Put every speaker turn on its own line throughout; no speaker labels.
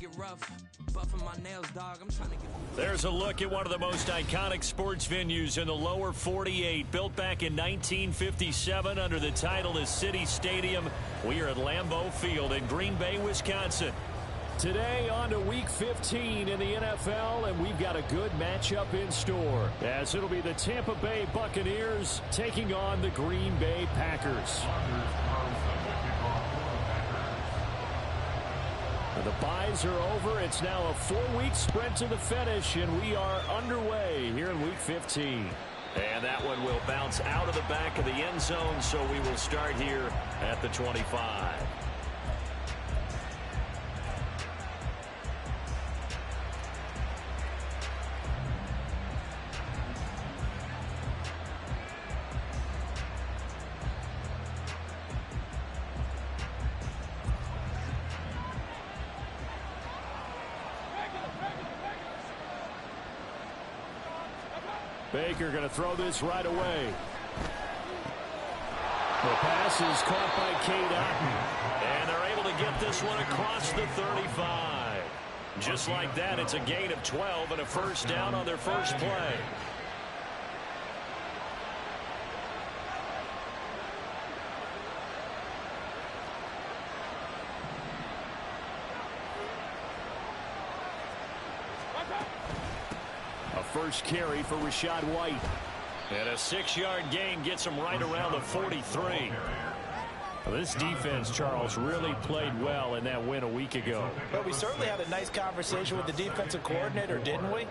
get rough. Buffing my nails, dog. I'm trying to get...
There's a look at one of the most iconic sports venues in the lower 48. Built back in 1957 under the title of City Stadium. We are at Lambeau Field in Green Bay, Wisconsin.
Today on to Week 15 in the NFL, and we've got a good matchup in store, as it'll be the Tampa Bay Buccaneers taking on the Green Bay Packers. The byes are over. It's now a 4-week sprint to the finish, and we are underway here in Week 15.
And that one will bounce out of the back of the end zone, so we will start here at the 25.
Baker going to throw this right away. The pass is caught by Cade Otton.
And they're able to get this one across the 35. Just like that, it's a gain of 12 and a first down on their first play.
First carry for Rachaad White.
And a 6-yard gain gets him right around the 43.
Well, this defense, Charles, really played well in that win a week ago.
But we certainly had a nice conversation with the defensive coordinator, didn't we?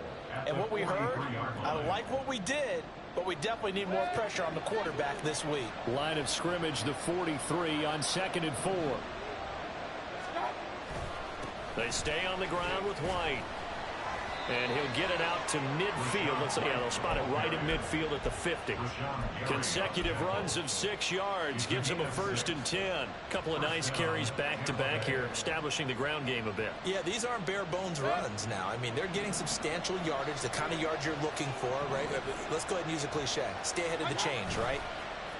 And what we heard, I like what we did, but we definitely need more pressure on the quarterback this week.
Line of scrimmage, the 43 on 2nd and 4.
They stay on the ground with White. And he'll get it out to midfield. Let's see, yeah, they'll spot it right in midfield at the 50. Consecutive runs of 6 yards gives him a 1st and 10. Couple of nice carries back-to-back here, establishing the ground game a bit.
Yeah, these aren't bare-bones runs now. I mean, they're getting substantial yardage, the kind of yards you're looking for, right? Let's go ahead and use a cliche. Stay ahead of the change, right?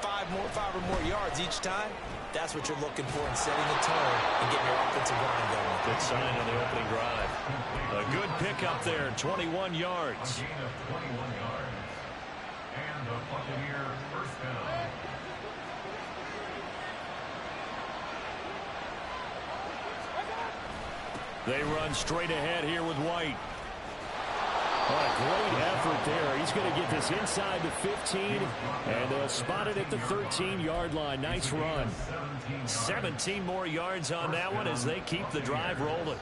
5 or more yards each time. That's what you're looking for in setting the tone and getting your offensive line going.
Good sign on the opening drive. A good pickup there, 21 yards.
And the Buccaneer first down.
They run straight ahead here with White.
Oh, great effort there. He's going to get this inside the 15, and they'll spot it at the 13-yard line. Nice run.
17 more yards on that one as they keep the drive rolling.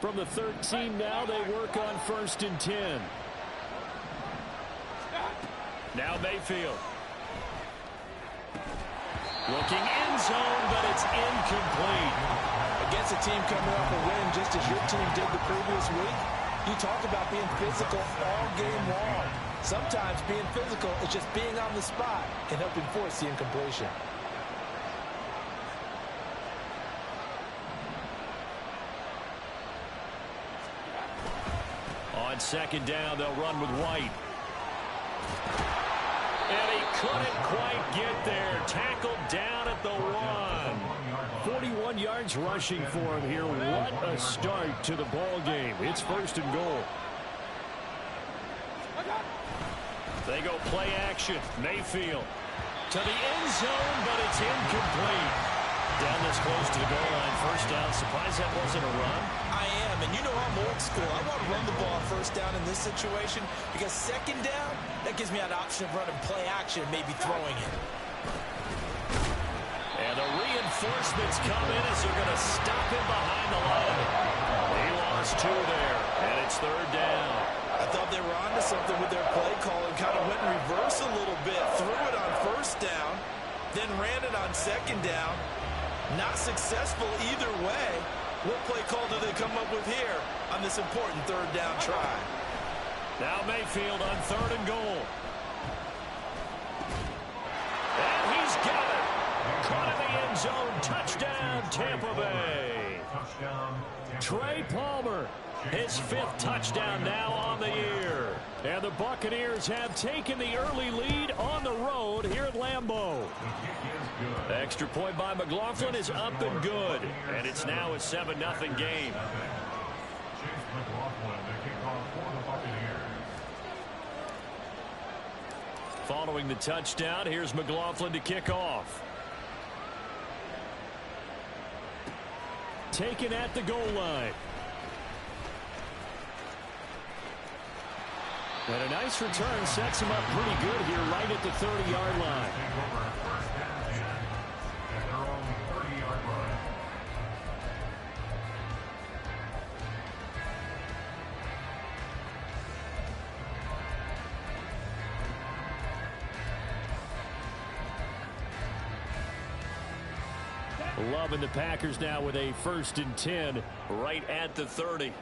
From the 13 now, they work on 1st and 10.
Now Mayfield. Looking end zone, but it's incomplete.
Against a team coming off a win just as your team did the previous week, you talk about being physical all game long. Sometimes being physical is just being on the spot and helping force the incompletion.
On 2nd down, they'll run with White. And he couldn't quite get there. Tackled down at the 1.
41 yards rushing for him here. What a start to the ball game. It's 1st and goal.
They go play action. Mayfield to the end zone, but it's incomplete. Down this close to the goal line. First down. Surprised that wasn't a run.
I am, and you know I'm old school. I want to run the ball 1st down in this situation because 2nd down, that gives me an option of running play action, maybe throwing it.
And the reinforcements come in as they're going to stop him behind the line. He lost 2 there, and it's 3rd down.
I thought they were onto something with their play call and kind of went in reverse a little bit. Threw it on 1st down, then ran it on 2nd down. Not successful either way. What play call do they come up with here on this important 3rd down try?
Now Mayfield on 3rd and goal. And he's got it. Caught in the end zone. Touchdown, Tampa Bay.
Trey Palmer His 5th touchdown now on the year. And the Buccaneers have taken the early lead on the road here at Lambeau. Extra point by McLaughlin is up and good. And it's now a 7-0 game. Following the touchdown, here's McLaughlin to kick off. Taken at the goal line. And a nice return sets him up pretty good here right at the 30-yard line. 'Love and the Packers now with a 1st and 10 right at the 30.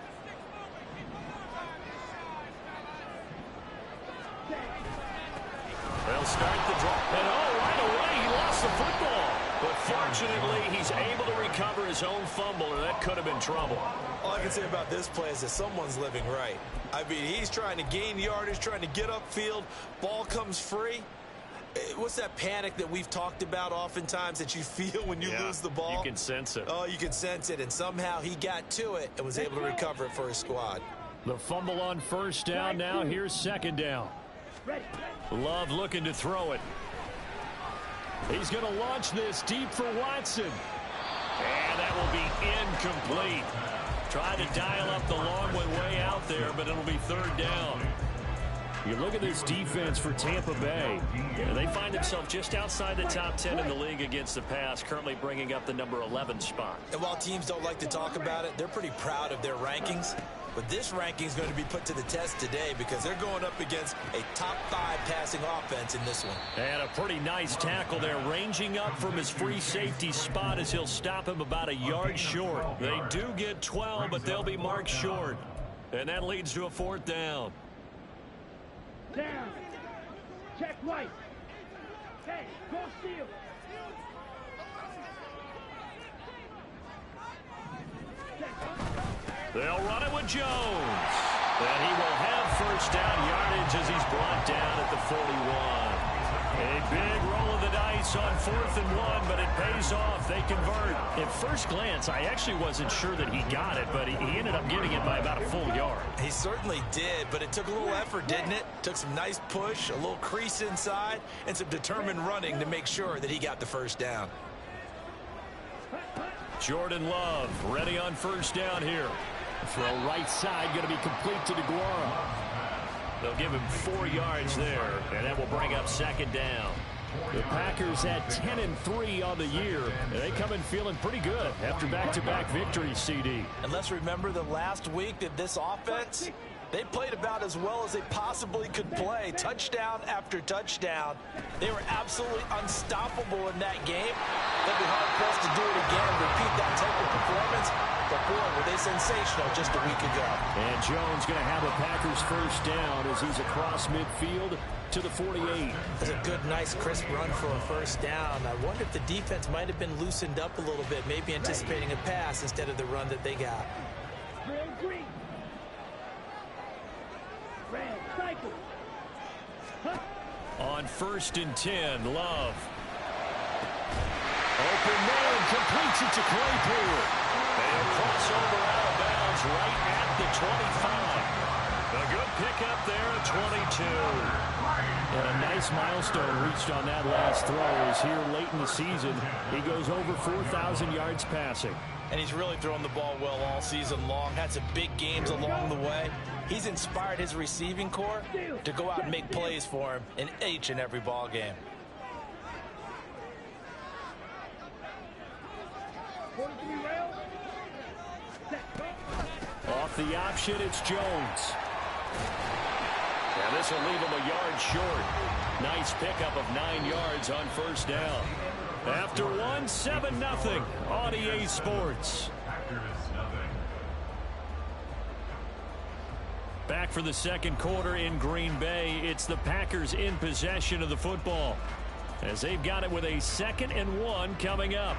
They'll start the draw. And right away he lost the football. But fortunately he's able to recover his own fumble, or that could have been trouble.
All I can say about this play is that someone's living right. I mean, he's trying to gain yardage, trying to get upfield. Ball comes free. What's that panic that we've talked about oftentimes that you feel when you lose the ball?
You can sense it.
Oh, you can sense it, and somehow he got to it and was able to recover it for his squad.
The fumble on 1st down. Now here's 2nd down. Love looking to throw it. He's going to launch this deep for Watson. And that will be incomplete. Trying to dial up the long way out there, but it'll be 3rd down. You look at this defense for Tampa Bay. They find themselves just outside the top 10 in the league against the pass, currently bringing up the number 11 spot.
And while teams don't like to talk about it, they're pretty proud of their rankings. But this ranking is going to be put to the test today because they're going up against a top 5 passing offense in this one.
And a pretty nice tackle there, ranging up from his free safety spot as he'll stop him about a yard short. They do get 12, but they'll be marked short. And that leads to a 4th down.
Down. Check right. Hey, go steal.
They'll run it with Jones. And he will have 1st down yardage as he's brought down at the 41. A big roll of the dice on 4th and 1, but it pays off. They convert. At first glance, I actually wasn't sure that he got it, but he ended up getting it by about a full yard.
He certainly did, but it took a little effort, didn't it? Took some nice push, a little crease inside, and some determined running to make sure that he got the 1st down.
Jordan Love ready on 1st down here. Throw right side, going to be complete to DeGuara. They'll give him 4 yards there, and that will bring up 2nd down. The Packers at 10-3 on the year, and they come in feeling pretty good after back-to-back victories, CD.
And let's remember that last week that this offense, they played about as well as they possibly could play. Touchdown after touchdown. They were absolutely unstoppable in that game. They'll be hard-pressed to do it again, repeat that type of performance. But, boy, were they sensational just a week ago.
And Jones going to have a Packers 1st down as he's across midfield to the 48.
It's a good, nice, crisp run for a 1st down. I wonder if the defense might have been loosened up a little bit, maybe anticipating a pass instead of the run that they got.
Green. Red, cycle.
On 1st and 10, Love. Open man, completes it to Claypool. They'll cross over out of bounds right at the 25. A good pickup there at 22. And a nice milestone reached on that last throw as here late in the season, he goes over 4,000 yards passing.
And he's really thrown the ball well all season long. Had some big games along the way. He's inspired his receiving corps to go out and make plays for him in each and every ball game.
Off the option, it's Jones. And this will leave him a yard short. Nice pickup of 9 yards on 1st down. After 7-0 on EA Sports. Back for the 2nd quarter in Green Bay. It's the Packers in possession of the football as they've got it with a 2nd and 1 coming up.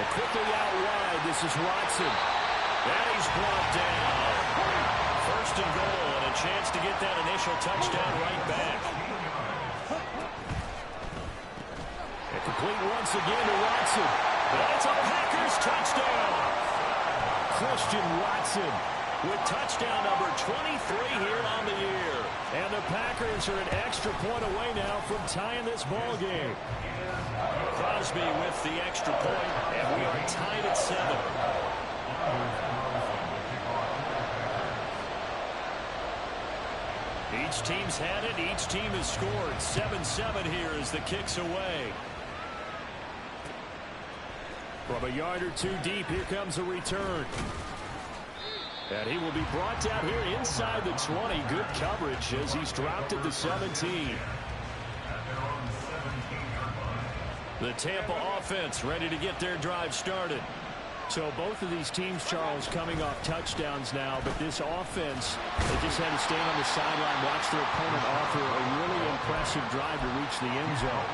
And quickly out wide, this is Watson. And he's brought down. First and goal, and a chance to get that initial touchdown right back. And complete once again to Watson. And it's a Packers touchdown. Christian Watson with touchdown number 23 here on the year. And the Packers are an extra point away now from tying this ball game. Crosby with the extra point, and we are tied at 7. Each team's had it. Each team has scored. 7-7 here as the kick's away. From a yard or two deep, here comes a return. And he will be brought down here inside the 20. Good coverage as he's dropped at the 17. The Tampa offense ready to get their drive started. So both of these teams, Charles, coming off touchdowns now, but this offense, they just had to stand on the sideline, watch their opponent offer a really impressive drive to reach the end zone.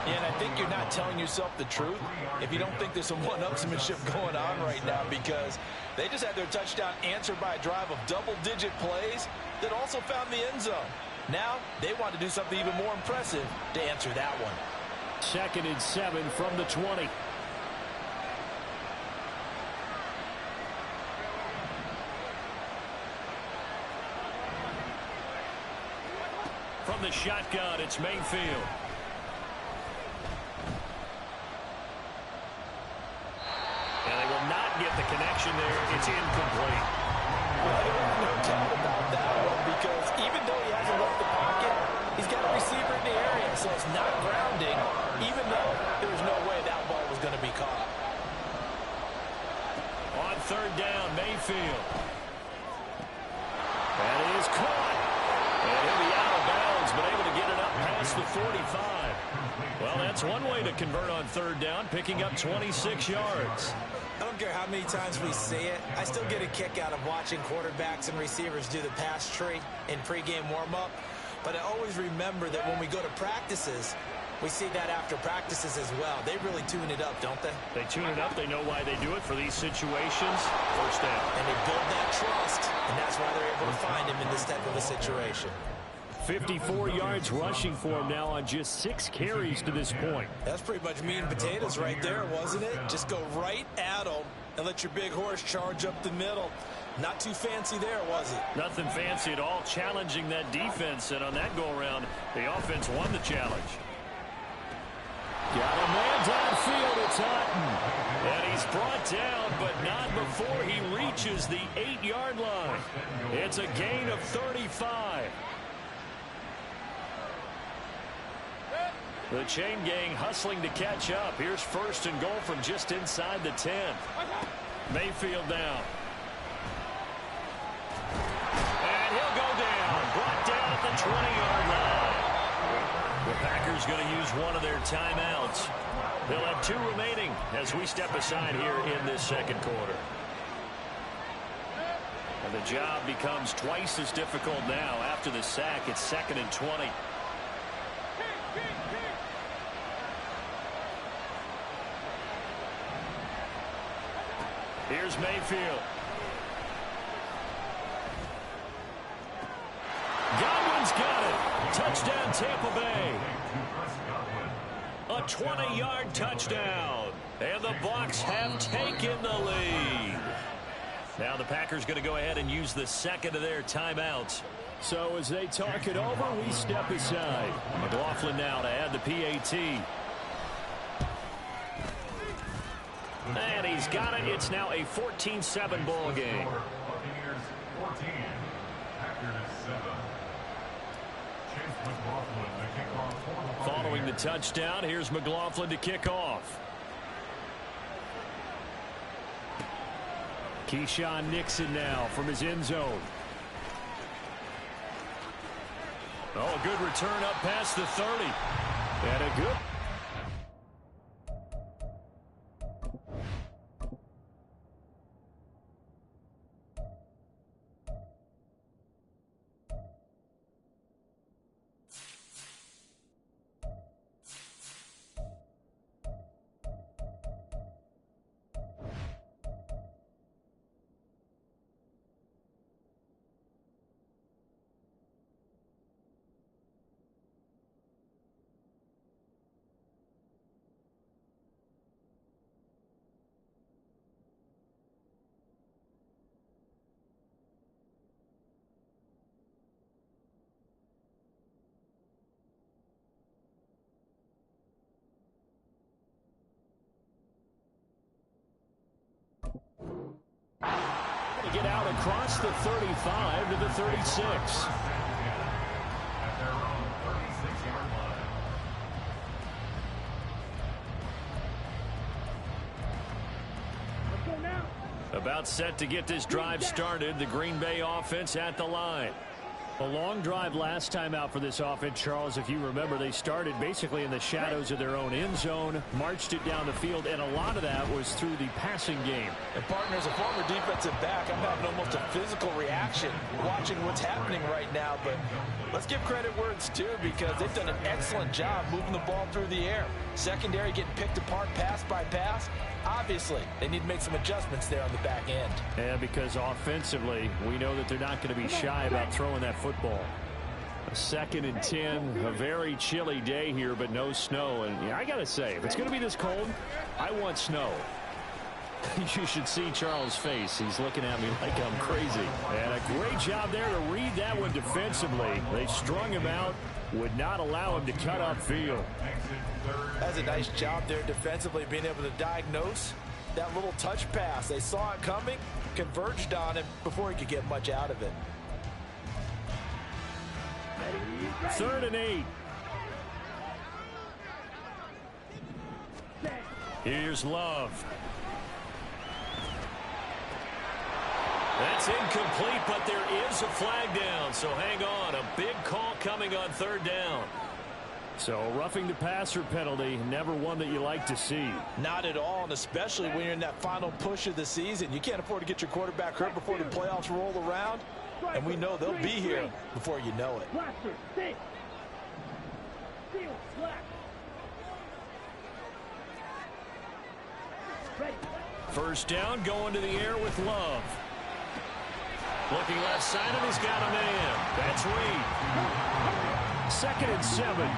Yeah, and I think you're not telling yourself the truth if you don't think there's some one-upsmanship going on right now, because they just had their touchdown answered by a drive of double-digit plays that also found the end zone. Now they want to do something even more impressive to answer that one.
2nd and 7 from the 20. From the shotgun, it's Mayfield. And they will not get the connection there. It's incomplete.
Well, there's no doubt about that one, because even though he hasn't left the pocket, he's got a receiver in the area, so it's not grounding, even though there's no way that ball was going to be caught.
On 3rd down, Mayfield. That is caught. And he'll be out of bounds, but able to get it up past the 45. Well, that's one way to convert on 3rd down, picking up 26 yards.
I don't care how many times we see it. I still get a kick out of watching quarterbacks and receivers do the pass tree in pregame warm-up. But I always remember that when we go to practices, we see that after practices as well. They really tune it up, don't they?
They tune it up. They know why they do it for these situations. 1st down.
And they build that trust, and that's why they're able to find him in this type of a situation.
54 yards rushing for him now on just 6 carries to this point.
That's pretty much meat and potatoes right there, wasn't it? Just go right at him and let your big horse charge up the middle. Not too fancy there, was it?
Nothing fancy at all, challenging that defense, and on that go-around, the offense won the challenge. Got a man downfield, it's Hutton. And he's brought down, but not before he reaches the 8-yard line. It's a gain of 35. The chain gang hustling to catch up. Here's 1st and goal from just inside the 10. Mayfield down. And he'll go down. Brought down at the 20-yard line. The Packers going to use one of their timeouts. They'll have 2 remaining as we step aside here in this 2nd quarter. And the job becomes twice as difficult now after the sack. It's 2nd and 20. Here's Mayfield. Godwin's got it. Touchdown, Tampa Bay. A 20-yard touchdown. And the Bucs have taken the lead. Now the Packers going to go ahead and use the 2nd of their timeouts. So as they talk it over, we step aside. McLaughlin now to add the PAT. And he's got it. It's now a 14-7 ball game.
Buccaneers 14, Packers 7. Chase McLaughlin to kick off for the Buccaneers.
Following the touchdown, here's McLaughlin to kick off. Keyshawn Nixon now from his end zone. Oh, a good return up past the 30. And a good...
across the 35 to the 36.
At their own 36-yard line.
Let's go now.
About set to get this drive started. The Green Bay offense at the line. A long drive last time out for this offense, Charles. If you remember, they started basically in the shadows of their own end zone, marched it down the field, and a lot of that was through the passing game.
And partner, as a former defensive back, I'm having almost a physical reaction watching what's happening right now. But let's give credit where it's due, because they've done an excellent job moving the ball through the air. Secondary getting picked apart pass by pass. Obviously, they need to make some adjustments there on the back end.
Yeah, because offensively, we know that they're not going to be shy about throwing that football. A 2nd and 10, a very chilly day here, but no snow. And yeah, I got to say, if it's going to be this cold, I want snow. You should see Charles' face. He's looking at me like I'm crazy. And a great job there to read that one defensively. They strung him out, would not allow him to cut upfield.
That's a nice job there defensively, being able to diagnose that little touch pass. They saw it coming, converged on him before he could get much out of it.
3rd and 8. Here's Love.
That's incomplete, but there is a flag down, so hang on. A big call coming on 3rd down.
So roughing the passer penalty, never one that you like to see.
Not at all, and especially when you're in that final push of the season. You can't afford to get your quarterback hurt before the playoffs roll around, and we know they'll be here before you know it.
Blaster, stick. Steal, slack. Ready.
1st down, going to the air with Love.
Looking left side, and he's got a man. That's Reed.
2nd and 7.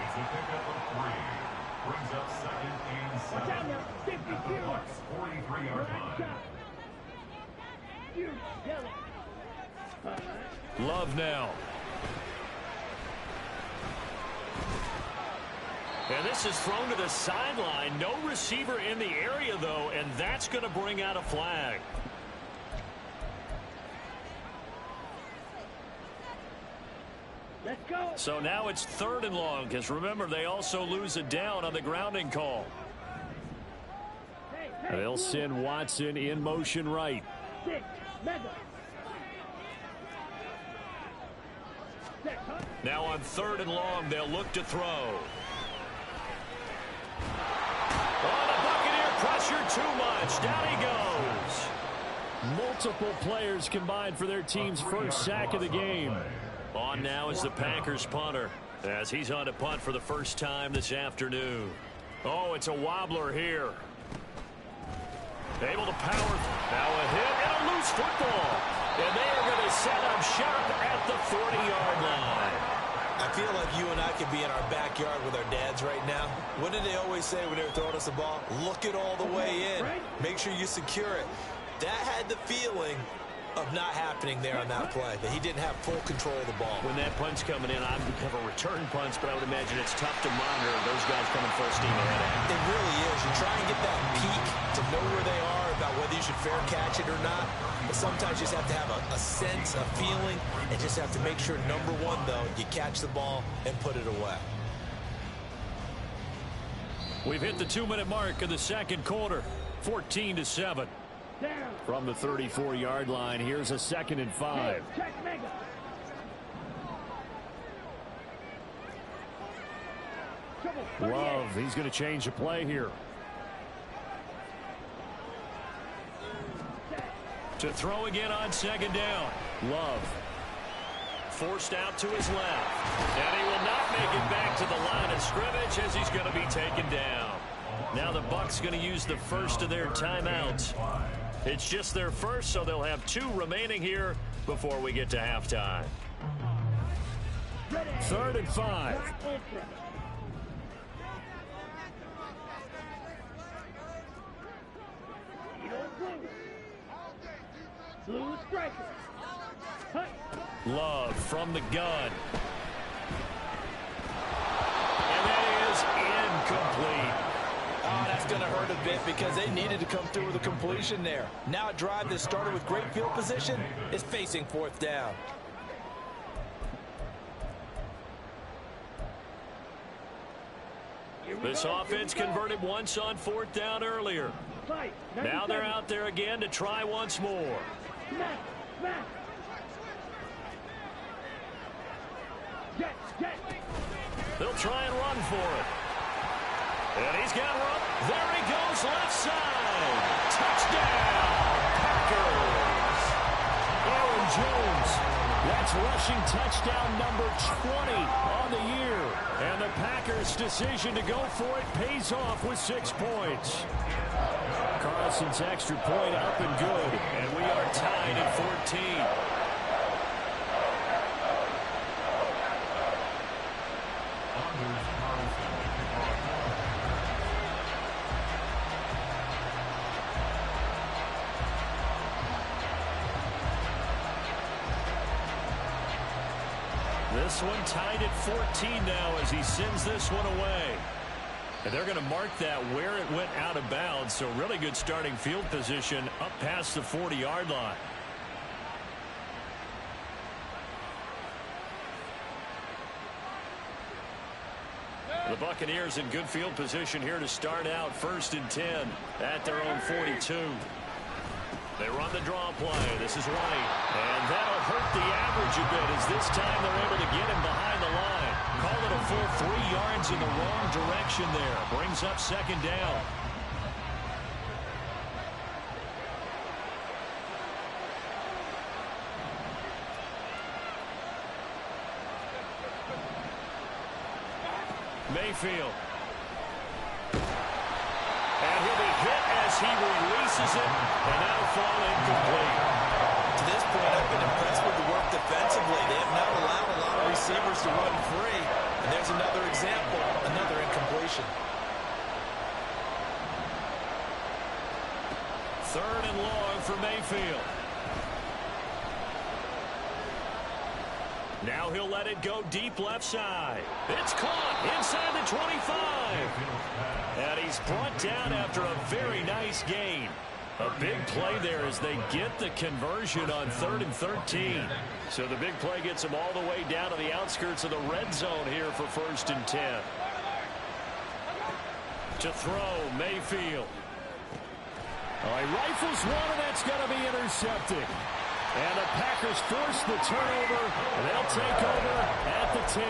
It's a pickup of 3. Brings up 2nd and 7.
Watch out now. 52.
Bucks 43-yard line.
You yellow.
Love now.
And this is thrown to the sideline. No receiver in the area, though, and that's going to bring out a flag.
Let's go.
So now it's 3rd and long, because remember, they also lose a down on the grounding call.
Hey,
They'll send Watson in motion right.
6, mega. Set, huh?
Now on 3rd and long, they'll look to throw. Oh, the Buccaneer pressure too much. Down he goes.
Multiple players combined for their team's first sack of the game.
On now is the Packers punter, as he's on to punt for the first time this afternoon. Oh, it's a wobbler here. Able to power. Now a hit and a loose football. And they are going to set up shop at the 40-yard line.
I feel like you and I could be in our backyard with our dads right now. What did they always say when they were throwing us the ball? Look it all the way in. Make sure you secure it. That had the feeling of not happening there on that play, that he didn't have full control of the ball.
When that punt's coming in, I would have a return punch, but I would imagine it's tough to monitor those guys coming full steam ahead.
It really is. You try and get that peek to know where they are, about whether you should fair catch it or not. But sometimes you just have to have a sense, a feeling, and just have to make sure, number one, though, you catch the ball and put it away.
We've hit the 2-minute mark of the 2nd quarter. 14-7. From the 34-yard line, here's a 2nd and 5.
Check mega.
Love, he's going to change the play here.
To throw again on 2nd down.
Love.
Forced out to his left. And he will not make it back to the line of scrimmage as he's going to be taken down. Now the Bucs going to use the first of their timeouts. It's just their first, so they'll have 2 remaining here before we get to halftime.
3rd and 5.
Blue striker.
Love from the gun.
And that is incomplete.
Oh, that's going to hurt a bit because they needed to come through with a completion there. Now a drive that started with great field position is facing fourth down.
This offense converted once on fourth down earlier. Now they're out there again to try once more. They'll try and run for it. And he's got room. There he goes, left side. Touchdown, Packers.
Aaron Jones. That's rushing touchdown number 20 on the year. And the Packers' decision to go for it pays off with 6 points. Carlson's extra point up and good.
And we are tied at 14. This one tied at 14 now as he sends this one away. And they're going to mark that where it went out of bounds. So really good starting field position up past the 40-yard line. The Buccaneers in good field position here to start out 1st and 10 at their own 42. They run the draw play. This is right. And that'll hurt the average a bit as this time they're able to get him behind the line. Call it a full 3 yards in the wrong direction there. Brings up 2nd down. Mayfield. And he'll be hit as he releases it, and that'll fall incomplete.
To this point, I've been impressed with the work defensively. They have not allowed a lot of receivers to run free. And there's another example, another incompletion.
3rd and long for Mayfield. Now he'll let it go deep left side. It's caught inside the 25. And he's brought down after a very nice gain. A big play there as they get the conversion on 3rd and 13. So the big play gets him all the way down to the outskirts of the red zone here for 1st and 10. To throw, Mayfield.
He rifles one, and that's going to be intercepted. And the Packers force the turnover, and they'll take over at the 10.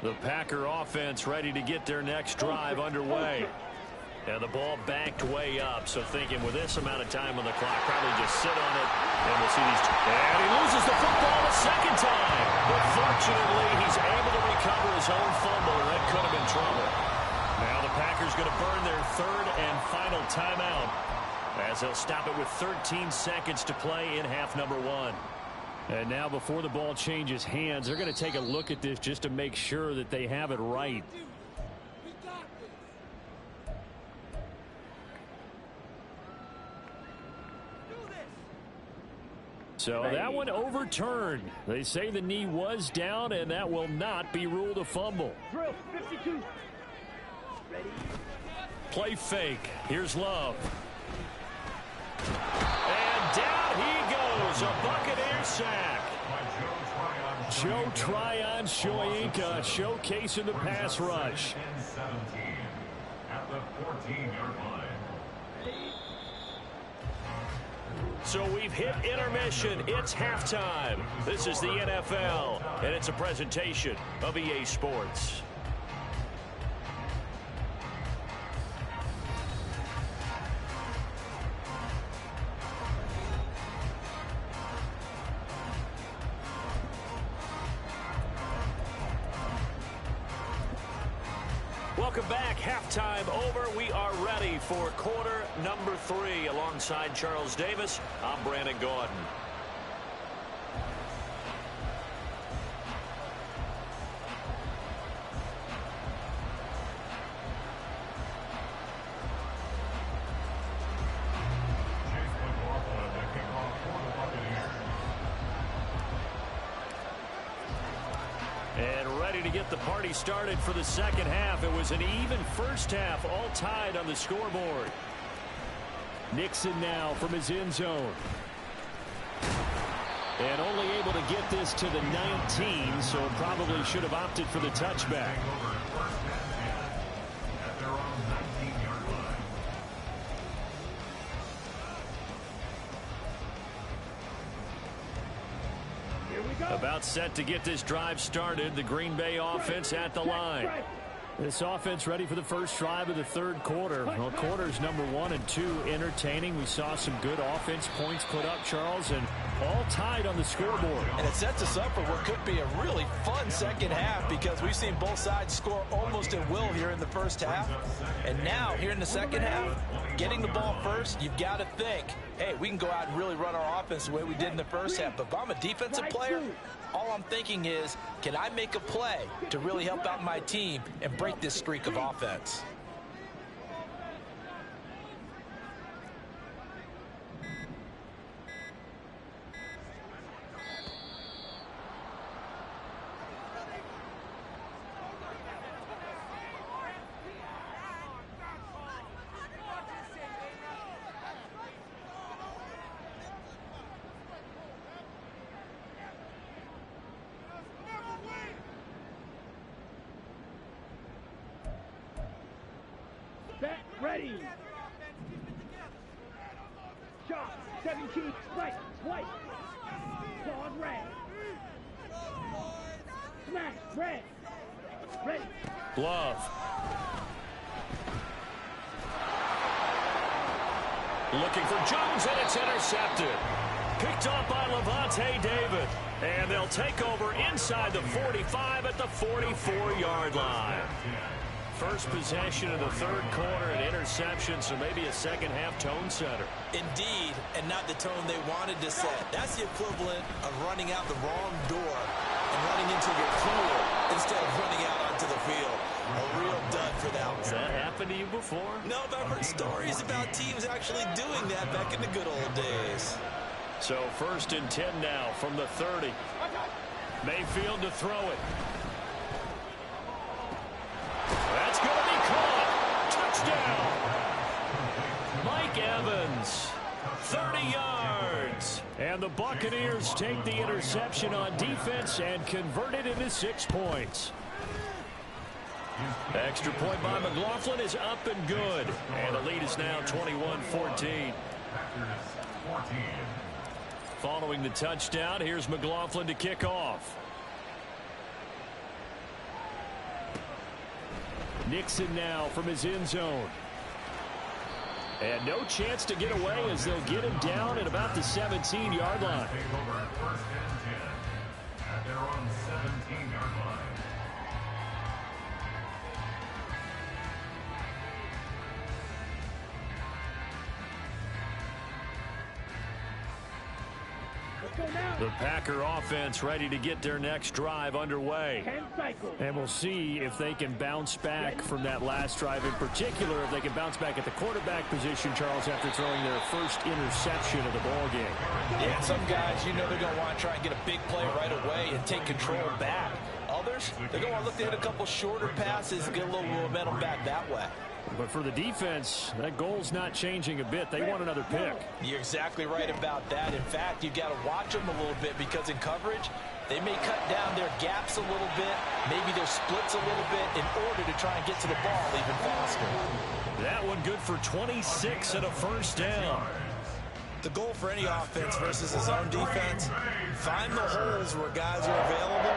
The Packer offense ready to get their next drive underway. And the ball backed way up, so thinking with this amount of time on the clock, probably just sit on it, and we'll see these. And he loses the football a 2nd time. But fortunately, he's able to recover his own fumble, and that could have been trouble. Now the Packers going to burn their 3rd and final timeout as they'll stop it with 13 seconds to play in half number 1.
And now before the ball changes hands, they're going to take a look at this just to make sure that they have it right. So that one overturned. They say the knee was down, and that will not be ruled a fumble.
Drill 52. Ready.
Play fake. Here's Love. And down he goes. A Buccaneer sack.
Joe Tryon Shoyinka showcasing the pass rush.
At the 14-yard line.
So we've hit intermission. It's halftime. This is the NFL, and it's a presentation of EA Sports. Welcome back. Halftime over. We are ready for quarter number 3. Alongside Charles Davis, I'm Brandon Gaudin. And ready to get the party started for the second half. It was an even first half, all tied on the scoreboard. Nixon now from his end zone. And only able to get this to the 19, so probably should have opted for the touchback. About set to get this drive started. The Green Bay offense at the line. This offense ready for the first drive of the third quarter. Well, quarters number 1 and 2 entertaining. We saw some good offense points put up, Charles, and all tied on the scoreboard.
And it sets us up for what could be a really fun second half because we've seen both sides score almost at will here in the first half. And now, here in the second half, getting the ball first, you've got to think, hey, we can go out and really run our offense the way we did in the first half. But if I'm a defensive player, all I'm thinking is, can I make a play to really help out my team and break this streak of offense?
Set, ready. Shot, 17, right, white. Claws red. Smash, red. Ready.
Glove. Looking for Jones, and it's intercepted. Picked up by Levante David. And they'll take over inside the 45 at the 44-yard line. First possession of the third quarter, an interception, so maybe a second-half tone setter.
Indeed, and not the tone they wanted to set. That's the equivalent of running out the wrong door and running into your pool instead of running out onto the field. A real dud for that one.
Has that happened to you before?
No, but I've heard stories about teams actually doing that back in the good old days.
So 1st and 10 now from the 30. Mayfield to throw it. That's going to be caught. Touchdown. Mike Evans, 30 yards. And the Buccaneers take the interception on defense and convert it into 6 points. Extra point by McLaughlin is up and good. And the lead is now 21-14. Following the touchdown, here's McLaughlin to kick off. Nixon now from his end zone. And no chance to get away as they'll get him down at about the 17-yard line.
At their own 17-yard line.
The Packer offense ready to get their next drive underway.
10 cycles.
And we'll see if they can bounce back from that last drive. In particular, if they can bounce back at the quarterback position, Charles, after throwing their first interception of the ball game.
Yeah, some guys, you know they're going to want to try and get a big play right away and take control back. Others, they're going to look to hit a couple shorter passes and get a little momentum back that way.
But for the defense, that goal's not changing a bit. They want another pick.
You're exactly right about that. In fact, you've got to watch them a little bit because in coverage, they may cut down their gaps a little bit, maybe their splits a little bit in order to try and get to the ball even faster.
That one good for 26 and a first down.
The goal for any offense versus his own defense, find the holes where guys are available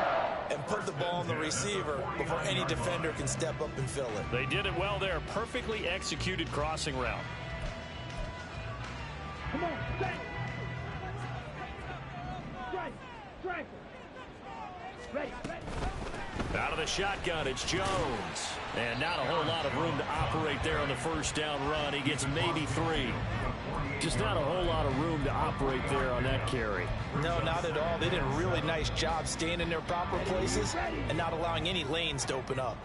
and put the ball on the receiver before any defender can step up and fill it.
They did it well there. Perfectly executed crossing route.
Come on, set. Strike, strike. Ready, ready.
Out of the shotgun, it's Jones. And not a whole lot of room to operate there on the first down run. He gets maybe 3. Just not a whole lot of room to operate there on that carry.
No, not at all. They did a really nice job staying in their proper places and not allowing any lanes to open up.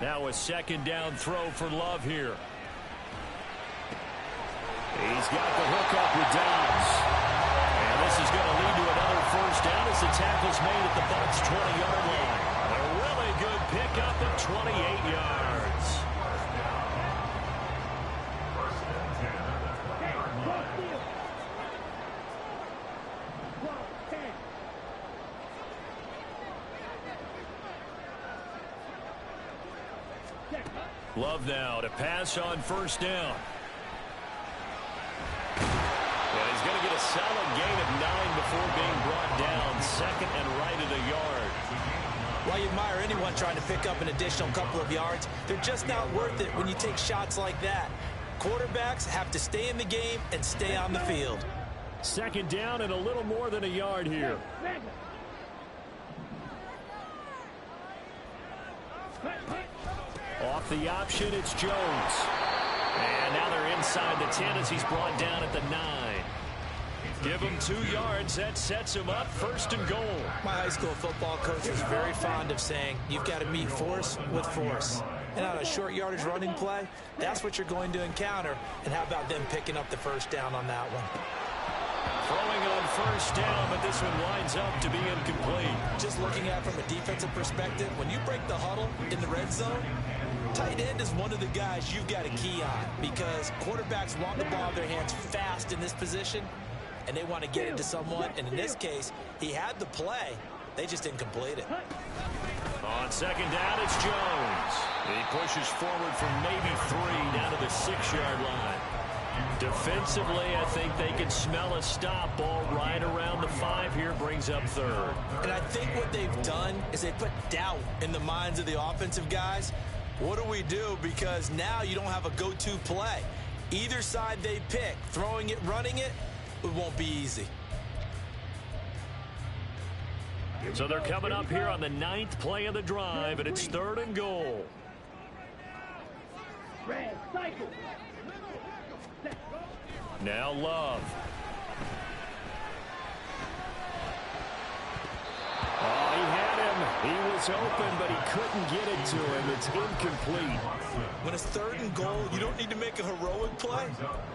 Now a second down throw for Love here. He's got the hook up with Downs. And this is going to lead to another tackle's made at the Bucs' 20-yard line. A really good pickup of 28 yards. Love now to pass on first down. And he's going to get a solid gain of 9 before being brought down. Second and right at a yard.
While you admire anyone trying to pick up an additional couple of yards, they're just not worth it when you take shots like that. Quarterbacks have to stay in the game and stay on the field.
Second down and a little more than a yard here. Off the option, it's Jones. And now they're inside the 10 as he's brought down at the 9. Give him 2 yards. That sets him up first and goal.
My high school football coach was very fond of saying, you've got to meet force with force. And on a short yardage running play, that's what you're going to encounter. And how about them picking up the first down on that one?
Throwing on first down, but this one winds up to be incomplete.
Just looking at it from a defensive perspective, when you break the huddle in the red zone, tight end is one of the guys you've got a key on because quarterbacks want the ball in their hands fast in this position, and they want to get it to someone. And in this case, he had the play. They just didn't complete it.
On second down, it's Jones. He pushes forward from maybe 3 down to the 6-yard line. Defensively, I think they can smell a stop. Ball right around the 5 here, brings up third.
And I think what they've done is they put doubt in the minds of the offensive guys. What do we do? Because now you don't have a go-to play. Either side they pick, throwing it, running it, it won't be easy.
So they're coming up here on the 9th play of the drive, and it's 3rd and goal.
Red, cycle.
Now Love. Oh, he had him. He was open, but he couldn't get it to him. It's incomplete.
When it's 3rd and goal, you don't need to make a heroic play.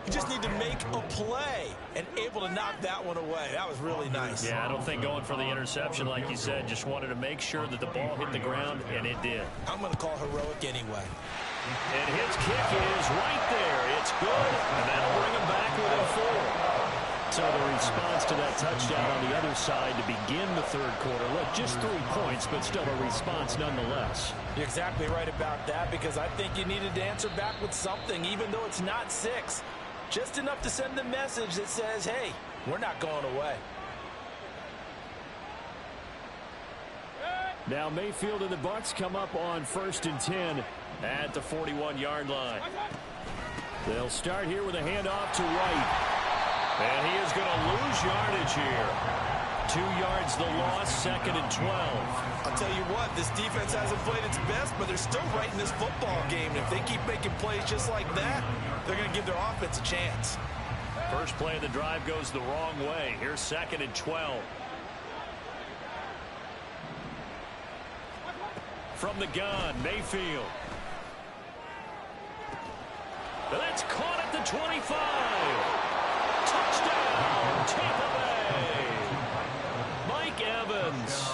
You just need to make a play and able to knock that one away. That was really nice.
Yeah, I don't think going for the interception, like you said, just wanted to make sure that the ball hit the ground, and it did.
I'm going to call heroic anyway.
And his kick is right there. It's good, and that'll bring him back within 4. So the response to that touchdown on the other side to begin the 3rd quarter. Look, just 3 points, but still a response nonetheless.
You're exactly right about that because I think you needed to answer back with something, even though it's not 6. Just enough to send the message that says, hey, we're not going away.
Now Mayfield and the Bucs come up on 1st and 10 at the 41-yard line. They'll start here with a handoff to White.
And he is going to lose yardage here. 2 yards the loss, 2nd and 12.
I'll tell you what, this defense hasn't played its best, but they're still right in this football game. And if they keep making plays just like that, they're going to give their offense a chance.
First play of the drive goes the wrong way. Here's 2nd and 12. From the gun, Mayfield. And that's caught at the 25. Touchdown, Tampa Bay. Mike Evans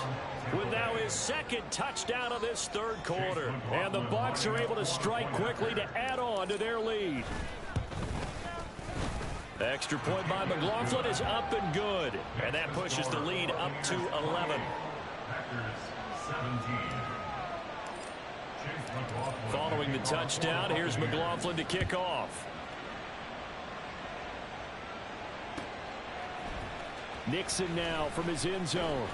with now his 2nd touchdown of this 3rd quarter.
And the Bucs are able to strike quickly to add on to their lead.
Extra point by McLaughlin is up and good. And that pushes the lead up to 11. Following the touchdown, here's McLaughlin to kick off.
Nixon now from his end zone.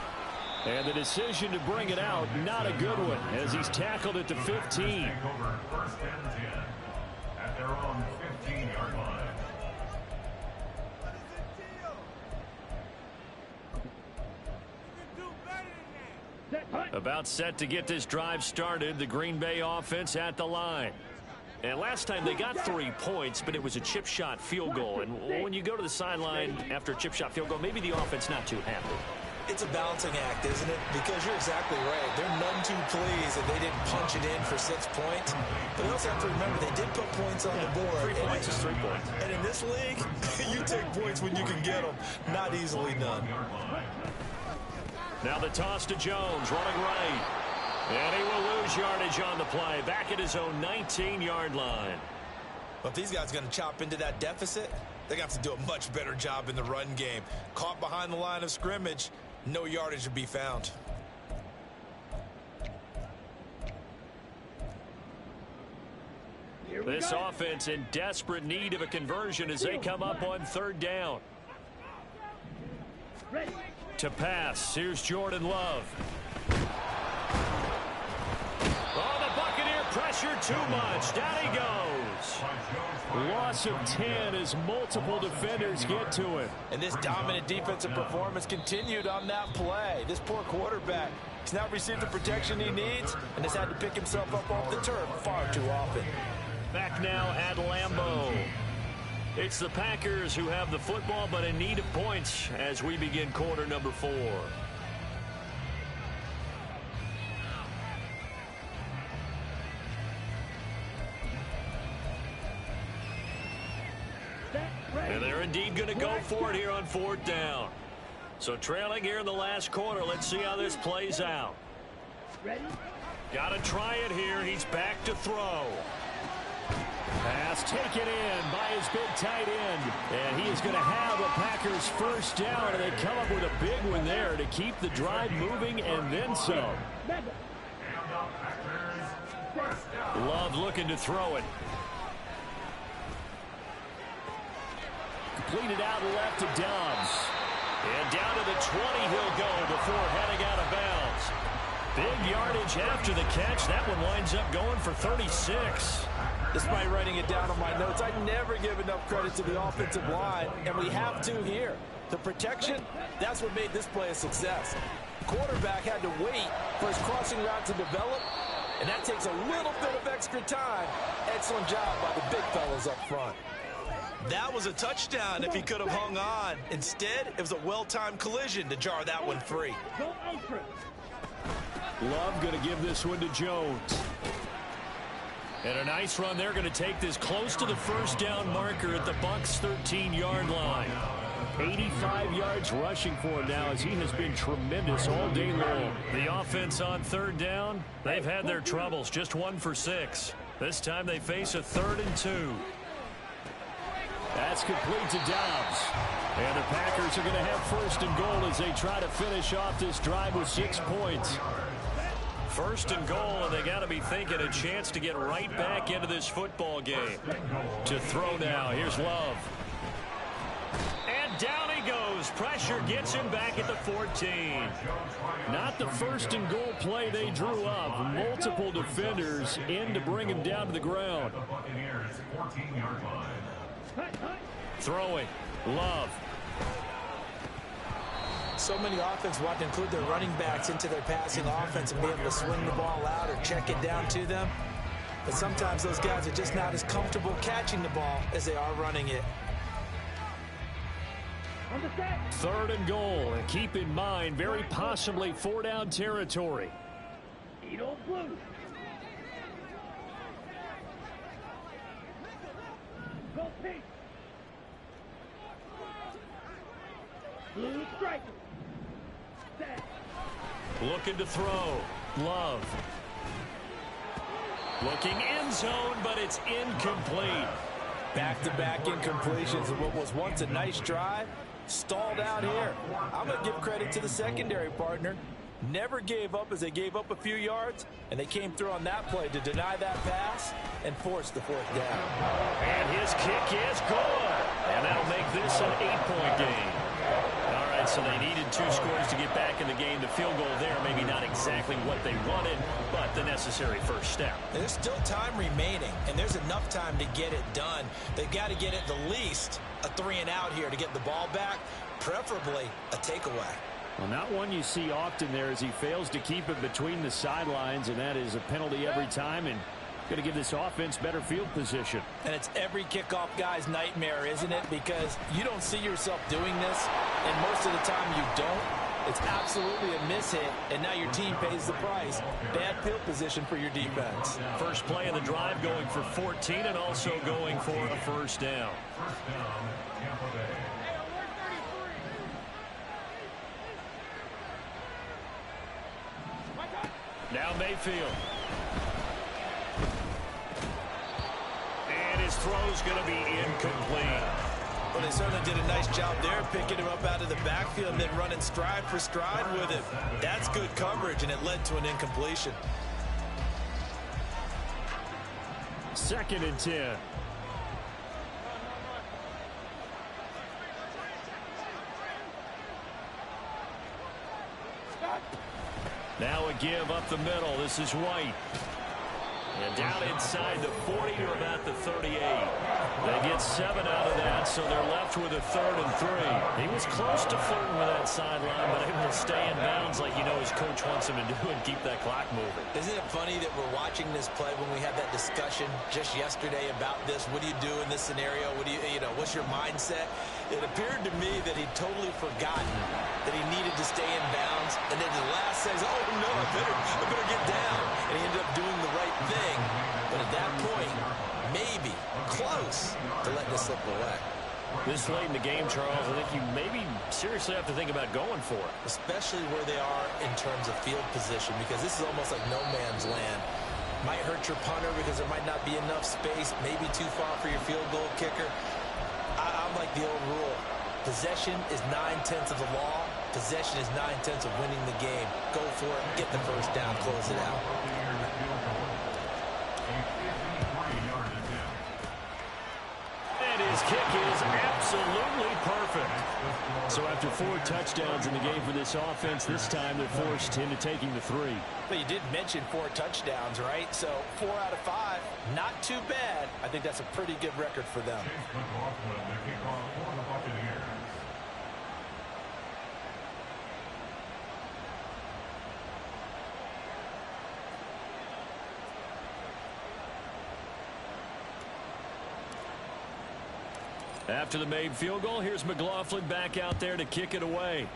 And the decision to bring it out, not a good one, as he's tackled at the 15.
First and 10 at their own 15-yard line.
About set to get this drive started, the Green Bay offense at the line. And last time they got 3 points, but it was a chip shot field goal. And when you go to the sideline after a chip shot field goal, maybe the offense not too happy.
It's a balancing act, isn't it? Because you're exactly right. They're none too pleased that they didn't punch it in for 6 points. But you also have to remember they did put points on the board.
3 points is 3 points.
And in this league, you take points when you can get them. Not easily done.
Now the toss to Jones, running right. And he will lose yardage on the play, back at his own 19-yard line.
Well, if these guys are going to chop into that deficit, they're going to have to do a much better job in the run game. Caught behind the line of scrimmage, no yardage to be found.
This offense in desperate need of a conversion as they come up on third down. To pass, here's Jordan Love. Oh, the Buccaneer pressure too much. Down he goes.
Loss of 10 as multiple defenders get to him.
And this dominant defensive performance continued on that play. This poor quarterback, he's not received the protection he needs and has had to pick himself up off the turf far too often.
Back now at Lambeau. It's the Packers who have the football, but in need of points as we begin quarter number 4. And they're indeed going to go for it here on fourth down. So trailing here in the last quarter. Let's see how this plays out. Got to try it here. He's back to throw.
Pass taken in by his big tight end. And he is going to have the Packers first down. And they come up with a big one there to keep the drive moving and then some.
Love looking to throw it.
Completed out left to Dobbs.
And down to the 20 he'll go before heading out of bounds. Big yardage after the catch. That one winds up going for 36.
Despite writing it down on my notes, I never give enough credit to the offensive line, and we have to here. The protection, that's what made this play a success. Quarterback had to wait for his crossing route to develop, and that takes a little bit of extra time. Excellent job by the big fellas up front.
That was a touchdown if he could have hung on. Instead, it was a well-timed collision to jar that one free.
Love going to give this one to Jones.
And a nice run. They're going to take this close to the first down marker at the Bucs' 13-yard line.
85 yards rushing for him now as he has been tremendous all day long.
The offense on third down, they've had their troubles. Just 1 for 6. This time they face a 3rd and 2.
That's complete to Dobbs. And the Packers are going to have first and goal as they try to finish off this drive with 6 points.
First and goal, and they got to be thinking a chance to get right back into this football game. To throw now, here's Love. And down he goes. Pressure gets him back at the 14.
Not the first and goal play they drew up. Multiple defenders in to bring him down to the ground.
Throwing, Love.
So many offenses want to include their running backs into their passing offense and be able to swing the ball out or check it down to them. But sometimes those guys are just not as comfortable catching the ball as they are running it.
3rd and goal. And keep in mind, very possibly 4-down territory.
Blue. Go pink. Blue striker.
Looking to throw. Love. Looking end zone, but it's incomplete.
Back-to-back incompletions of what was once a nice drive. Stalled out here. I'm going to give credit to the secondary partner. Never gave up as they gave up a few yards, and they came through on that play to deny that pass and force the 4th down.
And his kick is good. And that'll make this an 8-point game. All right, so they needed 2 scores to get back in the game. The field goal there, maybe not exactly what they wanted, but the necessary first step.
There's still time remaining, and there's enough time to get it done. They've got to get at the least a 3-and-out here to get the ball back, preferably a takeaway.
Well, not one you see often there as he fails to keep it between the sidelines, and that is a penalty every time, and going to give this offense better field position.
And it's every kickoff guy's nightmare, isn't it? Because you don't see yourself doing this, and most of the time you don't. It's absolutely a mishit, and now your team pays the price. Bad field position for your defense.
First play of the drive going for 14 and also going for a first down.
First down, Tampa Bay.
Now Mayfield. And his throw's going to be incomplete.
Well, they certainly did a nice job there, picking him up out of the backfield and then running stride for stride with him. That's good coverage, and it led to an incompletion.
2nd and 10. Now a give up the middle. This is White. And down inside the 40 to about the 38. They get 7 out of that, so they're left with a 3rd and 3. He was close to flirting with that sideline, but able to stay in bounds like his coach wants him to do and keep that clock moving.
Isn't it funny that we're watching this play when we had that discussion just yesterday about this? What do you do in this scenario? What do what's your mindset? It appeared to me that he'd totally forgotten that he needed to stay in bounds, and then the last says, oh no, I better get down. And he ended up doing the right thing. But at that point, maybe close to letting it slip away.
This late in the game, Charles, I think you maybe seriously have to think about going for it.
Especially where they are in terms of field position, because this is almost like no man's land. Might hurt your punter because there might not be enough space, maybe too far for your field goal kicker. I'm like the old rule. Possession is 9/10 of the law. Possession is 9/10 of winning the game. Go for it. Get the first down. Close it out.
And his kick is absolutely perfect. So after 4 touchdowns in the game for this offense, this time they're forced into taking the 3.
But you did mention 4 touchdowns, right? So 4 out of 5, not too bad. I think that's a pretty good record for them.
After the made field goal, here's McLaughlin back out there to kick it away.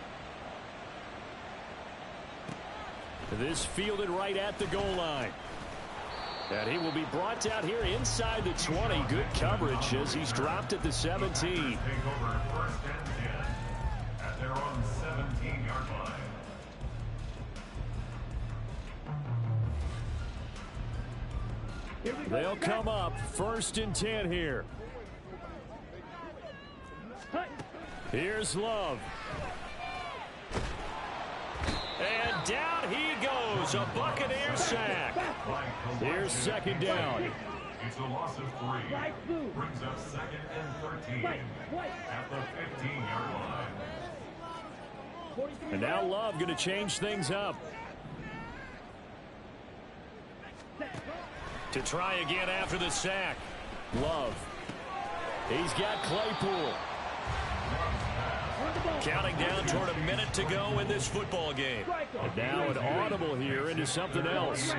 This fielded right at the goal line. And he will be brought out here inside the 20. Good coverage as he's dropped at the 17.
Take over 1st and 10 at their own 17-yard line.
They'll come up 1st and 10 here. Here's Love. And down he goes. A Buccaneer sack. Here's 2nd down.
It's a loss of 3. Brings up 2nd and 13 at the 15-yard line.
And now Love going to change things up. To try again after the sack. Love. He's got Claypool. Counting down toward a minute to go in this football game. And now an audible here into something else.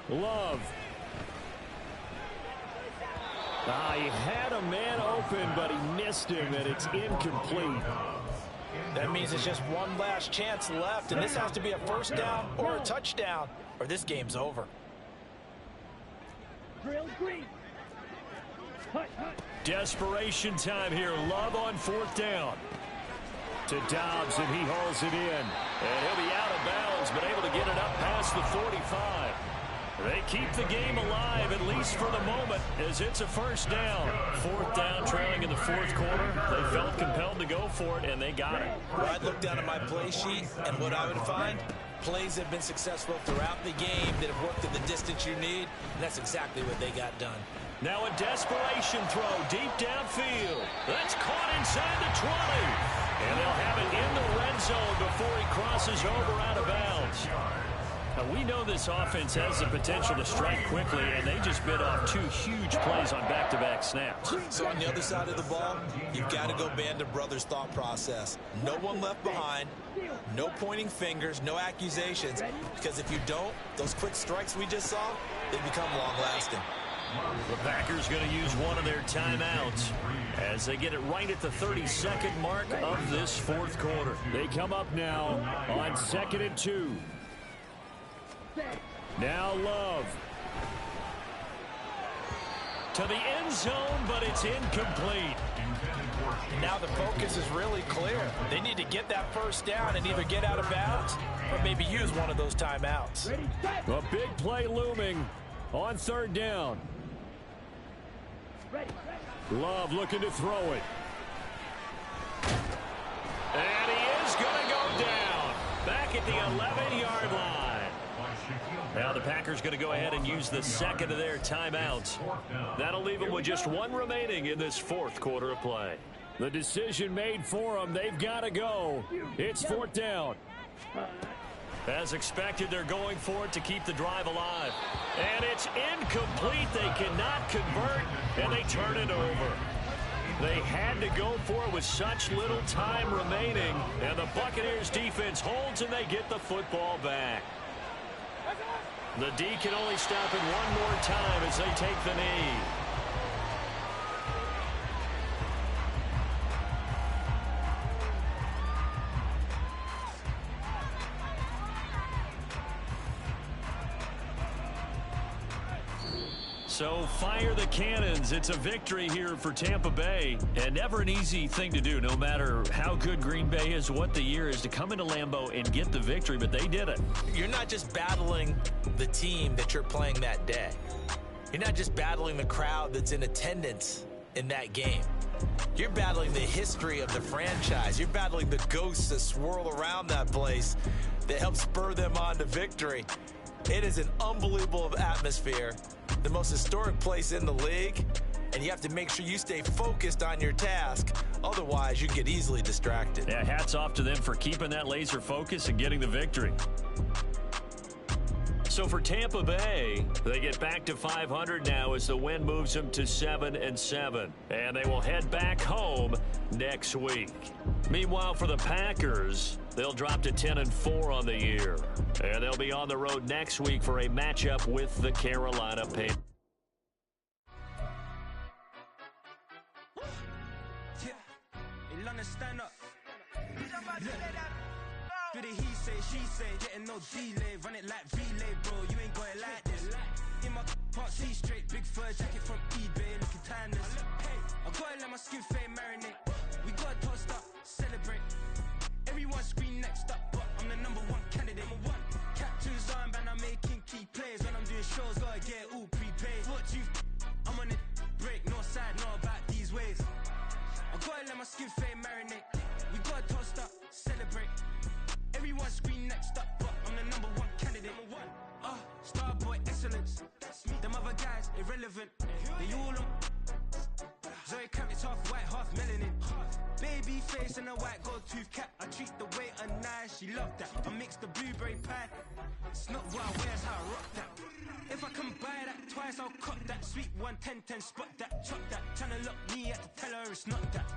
Love. He had a man open, but he missed him, and it's incomplete.
That means it's just one last chance left, and this has to be a 1st down or a touchdown, or this game's over.
Desperation time here. Love on 4th down. To Dobbs, and he hauls it in. And he'll be out of bounds, but able to get it up past the 45. They keep the game alive, at least for the moment, as it's a 1st down. 4th down, trailing in the 4th quarter. They felt compelled to go for it, and they got it.
Well, I'd look down at my play sheet, and what I would find, plays have been successful throughout the game that have worked at the distance you need, and that's exactly what they got done.
Now a desperation throw deep downfield. That's caught inside the 20. And they'll have it in the red zone before he crosses over out of bounds. Now, we know this offense has the potential to strike quickly, and they just bit off 2 huge plays on back-to-back snaps.
So on the other side of the ball, you've got to go Band of Brothers thought process. No one left behind, no pointing fingers, no accusations, because if you don't, those quick strikes we just saw, they become long-lasting.
The Packers going to use one of their timeouts as they get it right at the 32nd mark of this 4th quarter. They come up now on 2nd and 2. Now Love. To the end zone, but it's incomplete.
And now the focus is really clear. They need to get that first down and either get out of bounds or maybe use one of those timeouts.
A big play looming on third down. Love looking to throw it.
And he is going to go down back at the 11-yard line. Now the Packers going to go ahead and use the second of their timeouts. That'll leave them with just one remaining in this fourth quarter of play.
The decision made for them. They've got to go. It's fourth down.
As expected, they're going for it to keep the drive alive. And it's incomplete. They cannot convert, and they turn it over. They had to go for it with such little time remaining, and the Buccaneers defense holds, and they get the football back. The D can only stop it one more time as they take the knee. So fire the cannons. It's a victory here for Tampa Bay. And never an easy thing to do, no matter how good Green Bay is, what the year is, to come into Lambeau and get the victory. But they did it.
You're not just battling the team that you're playing that day. You're not just battling the crowd that's in attendance in that game. You're battling the history of the franchise. You're battling the ghosts that swirl around that place that help spur them on to victory. It is an unbelievable atmosphere. The most historic place in the league, and you have to make sure you stay focused on your task. Otherwise, you get easily distracted.
Yeah, hats off to them for keeping that laser focus and getting the victory. So for Tampa Bay, they get back to 500 now as the win moves them to 7-7. And they will head back home next week. Meanwhile, for the Packers, they'll drop to 10-4 on the year. And they'll be on the road next week for a matchup with the Carolina Panthers.
Stand up. Do the he say, she say, getting no delay, run it like relay, bro. You ain't got it like this. In my part C straight, big fur jacket from eBay, looking timeless. Hey, I gotta let my skin fade marinate. We gotta toast up, celebrate. Everyone scream next up, but I'm the #1 candidate. Captain's armband, I'm making key plays. When I'm doing shows, gotta get it all prepaid. What you? I'm on it, break, no side, know about these ways. I gotta let my skin fade marinate. We gotta toast up, celebrate. Everyone scream next up, but I'm the #1 candidate. Starboy excellence. Them other guys irrelevant. They all on. Zoe Kravitz half white, half melanin. Baby face and a white gold tooth cap. I treat the waiter nice, she love that. I mix the blueberry pie. It's not what I wear, it's how I rock that. If I can buy that twice, I'll cut that. Sweet 110, spot that, chop that. Tryna lock me at the teller, it's not that.